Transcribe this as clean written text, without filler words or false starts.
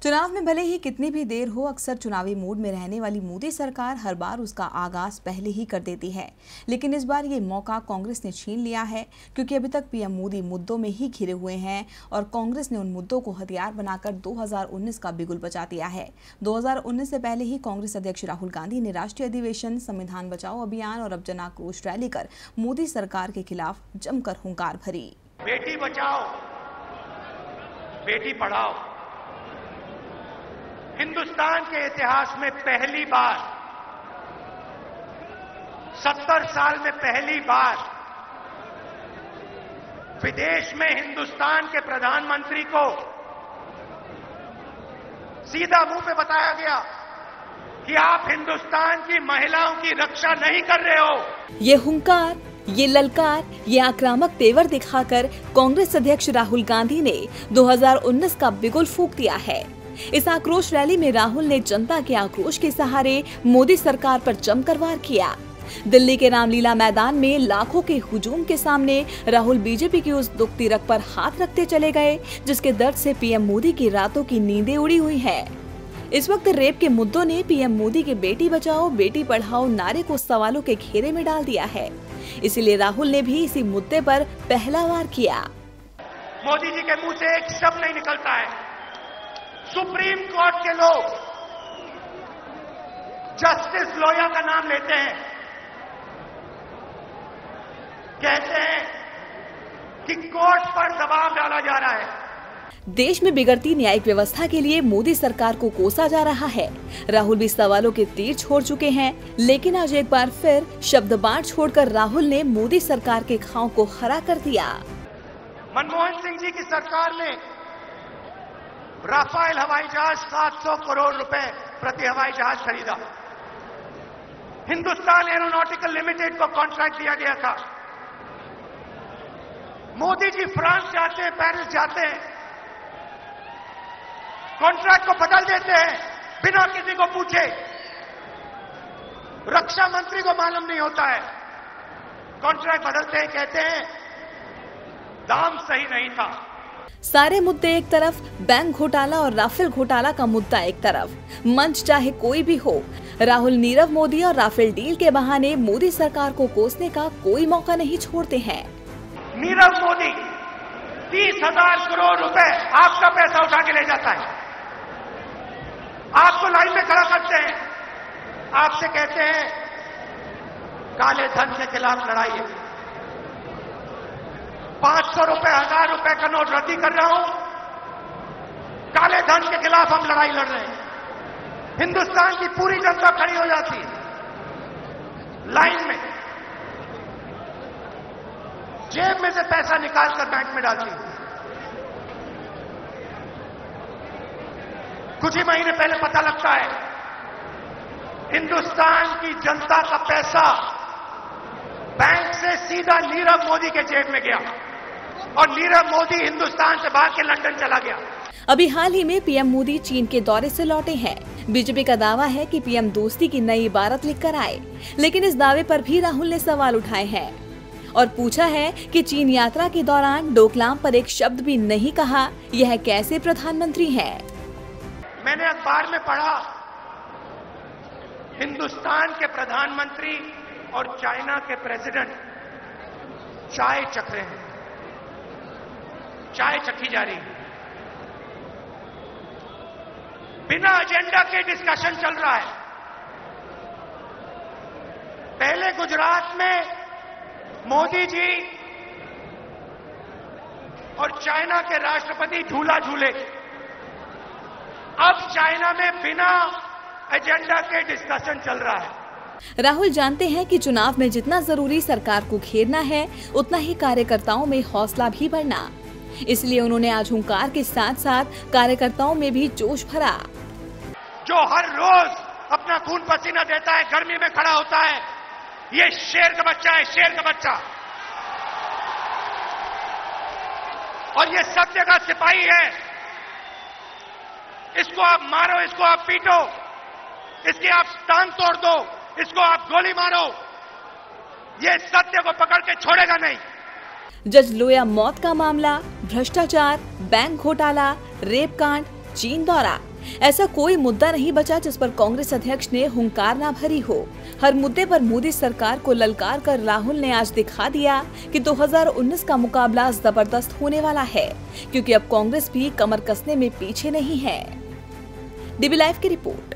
चुनाव में भले ही कितनी भी देर हो, अक्सर चुनावी मूड में रहने वाली मोदी सरकार हर बार उसका आगाज पहले ही कर देती है। लेकिन इस बार ये मौका कांग्रेस ने छीन लिया है, क्योंकि अभी तक पीएम मोदी मुद्दों में ही घिरे हुए हैं और कांग्रेस ने उन मुद्दों को हथियार बनाकर 2019 का बिगुल बचा दिया है। 2019 से पहले ही कांग्रेस अध्यक्ष राहुल गांधी ने राष्ट्रीय अधिवेशन, संविधान बचाओ अभियान और अब जन आक्रोश रैली कर मोदी सरकार के खिलाफ जमकर हुंकार भरी। बेटी बचाओ, बेटी पढ़ाओ। हिंदुस्तान के इतिहास में पहली बार, 70 साल में पहली बार विदेश में हिंदुस्तान के प्रधानमंत्री को सीधा मुंह पे बताया गया कि आप हिंदुस्तान की महिलाओं की रक्षा नहीं कर रहे हो। ये हुंकार, ये ललकार, ये आक्रामक तेवर दिखाकर कांग्रेस अध्यक्ष राहुल गांधी ने 2019 का बिगुल फूंक दिया है। इस आक्रोश रैली में राहुल ने जनता के आक्रोश के सहारे मोदी सरकार पर जमकर वार किया। दिल्ली के रामलीला मैदान में लाखों के हुजूम के सामने राहुल बीजेपी की उस दुखती रग पर हाथ रखते चले गए, जिसके दर्द से पीएम मोदी की रातों की नींदें उड़ी हुई है। इस वक्त रेप के मुद्दों ने पीएम मोदी के बेटी बचाओ बेटी पढ़ाओ नारे को सवालों के घेरे में डाल दिया है। इसीलिए राहुल ने भी इसी मुद्दे पर पहला वार किया। मोदी जी के मुंह से एक शब्द नहीं निकलता है। सुप्रीम कोर्ट के लोग जस्टिस लोया का नाम लेते हैं, कहते हैं कि कोर्ट पर दबाव डाला जा रहा है। देश में बिगड़ती न्यायिक व्यवस्था के लिए मोदी सरकार को कोसा जा रहा है। राहुल भी सवालों के तीर छोड़ चुके हैं, लेकिन आज एक बार फिर शब्द बाढ़ छोड़कर राहुल ने मोदी सरकार के घाव को हरा कर दिया। मनमोहन सिंह जी की सरकार ने राफेल हवाई जहाज 700 करोड़ रुपए प्रति हवाई जहाज खरीदा। हिंदुस्तान एरोनॉटिकल लिमिटेड को कॉन्ट्रैक्ट दिया गया था। मोदी जी फ्रांस जाते हैं, पेरिस जाते हैं, कॉन्ट्रैक्ट को बदल देते हैं बिना किसी को पूछे। रक्षा मंत्री को मालूम नहीं होता है। कॉन्ट्रैक्ट बदलते हैं, कहते हैं दाम सही नहीं था। सारे मुद्दे एक तरफ, बैंक घोटाला और राफेल घोटाला का मुद्दा एक तरफ। मंच चाहे कोई भी हो, राहुल नीरव मोदी और राफेल डील के बहाने मोदी सरकार को कोसने का कोई मौका नहीं छोड़ते हैं। नीरव मोदी 30,000 करोड़ रुपए आपका पैसा उठा के ले जाता है, आपको लाइन में खड़ा करते हैं, आपसे कहते हैं काले धन के खिलाफ लड़ाई है। 500 रुपए, 1000 रुपए का नोट रद्दी कर रहा हूं, काले धन के खिलाफ हम लड़ाई लड़ रहे हैं। हिंदुस्तान की पूरी जनता खड़ी हो जाती है लाइन में, जेब में से पैसा निकालकर बैंक में डालती है। कुछ ही महीने पहले पता लगता है हिंदुस्तान की जनता का पैसा बैंक से सीधा नीरव मोदी के जेब में गया और नीरव मोदी हिंदुस्तान से भाग के लंदन चला गया। अभी हाल ही में पीएम मोदी चीन के दौरे से लौटे हैं। बीजेपी का दावा है कि पीएम दोस्ती की नई इबारत लिखकर आए, लेकिन इस दावे पर भी राहुल ने सवाल उठाए हैं और पूछा है कि चीन यात्रा के दौरान डोकलाम पर एक शब्द भी नहीं कहा। यह कैसे प्रधानमंत्री हैं? मैंने अखबार में पढ़ा हिंदुस्तान के प्रधानमंत्री और चाइना के प्रेसिडेंट चाय चख रहे हैं, चाय चखी जा रही है, बिना एजेंडा के डिस्कशन चल रहा है। पहले गुजरात में मोदी जी और चाइना के राष्ट्रपति झूला झूले, अब चाइना में बिना एजेंडा के डिस्कशन चल रहा है। राहुल जानते हैं कि चुनाव में जितना जरूरी सरकार को घेरना है, उतना ही कार्यकर्ताओं में हौसला भी बढ़ना। इसलिए उन्होंने आज हुंकार के साथ साथ कार्यकर्ताओं में भी जोश भरा। जो हर रोज अपना खून पसीना देता है, गर्मी में खड़ा होता है, ये शेर का बच्चा है, शेर का बच्चा। और ये सत्य का सिपाही है। इसको आप मारो, इसको आप पीटो, इसकी आप टांग तोड़ दो, इसको आप गोली मारो, ये सत्य को पकड़ के छोड़ेगा नहीं। जज लोया मौत का मामला, भ्रष्टाचार, बैंक घोटाला, रेप कांड, चीन दौरा। ऐसा कोई मुद्दा नहीं बचा जिस पर कांग्रेस अध्यक्ष ने हुंकार ना भरी हो। हर मुद्दे पर मोदी सरकार को ललकार कर राहुल ने आज दिखा दिया कि 2019 का मुकाबला जबरदस्त होने वाला है, क्योंकि अब कांग्रेस भी कमर कसने में पीछे नहीं है। डीबी लाइव की रिपोर्ट।